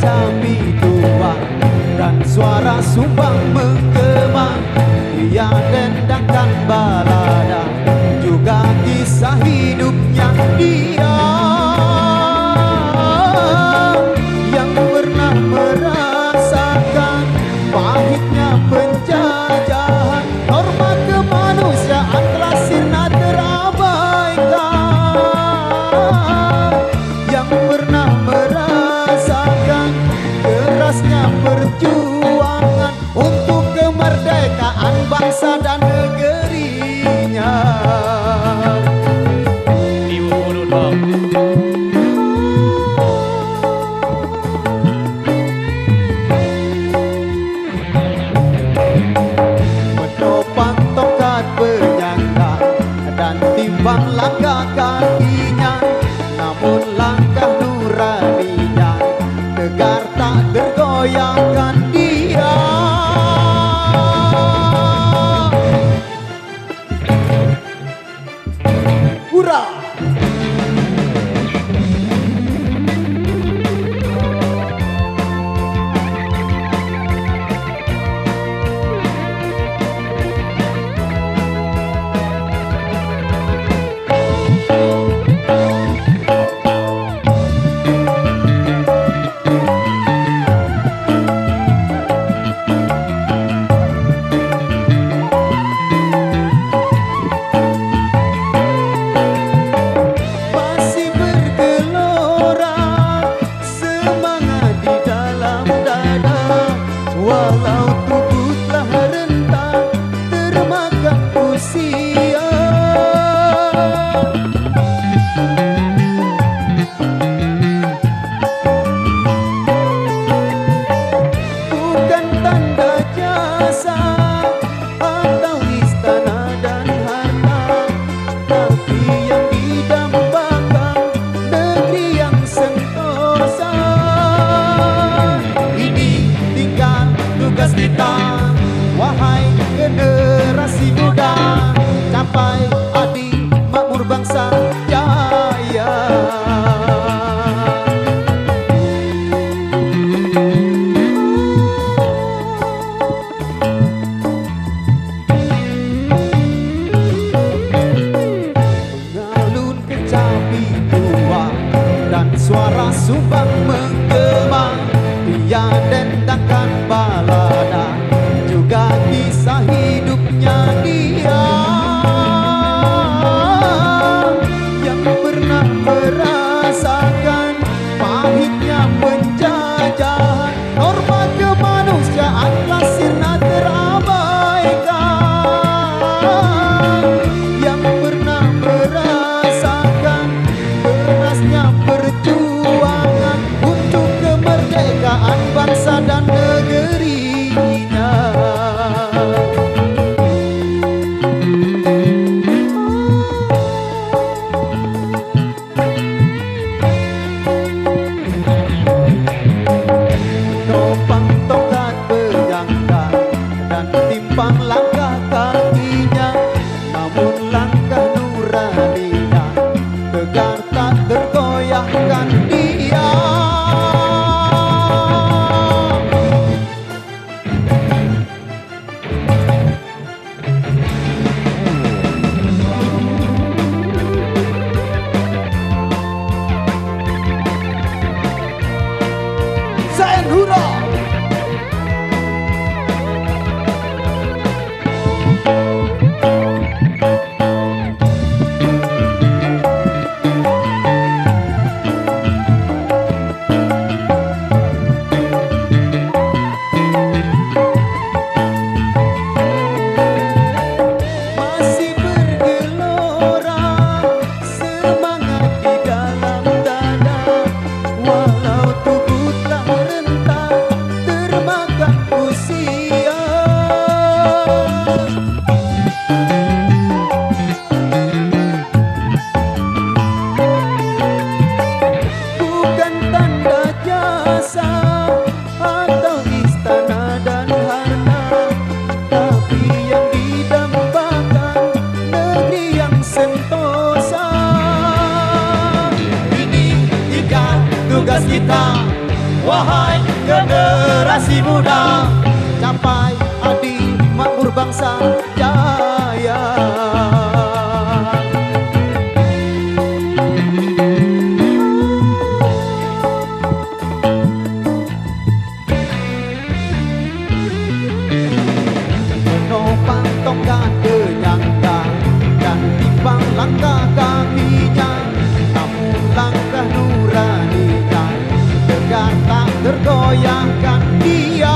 kecapi tuang dan suara sumbang menggema. Ia dendangkan balada juga kisah hidupnya dia yang pernah merasakan pahitnya penjajahan. Norma kemanusiaan telah sirna terabaikan, yang pernah merasakan kerasnya perjuangan untuk kemerdekaan bangsa dan negerinya. Ibu Guru dong. Menopang tongkat penyangga dan timbang langkah kakinya, namun langkah nuraninya tegar tak tergoyahkan dia. Hurra! Masih bergelora semangat di dalam dada, walau tubuh telah rentah termakan usia. Bukan tanda jasa atau istana dan harta, tapi yang didambakan negeri yang sentosa. Ini tinggal tugas kita, wahai generasi muda, capai adil makmur bangsa jaya. Mengalun kecapi tuang dan suara sumbang menggema. Dia dendangkan balada juga kisah hidupnya dia yang pernah merasakan pahitnya penjajahan. Norma kemanusiaan telah sirna terabaikan, yang pernah merasakan kerasnya perjuangan untuk kemerdekaan bangsa dan negerinya. Topang tongkat penyangga dan timpang langkah kakinya, namun langkah nuraninya tegar tak tergoyahkan dia. Zain hurra! Masih bergelora semangat di dalam dada, walau tubuh telah rentah Wahai generasi muda, capai adil makmur bangsa jaya. Menopang tongkat penyangga dan timbang langkah kakinya, namun langkah nuraninya tegar tak tergoyahkan dia.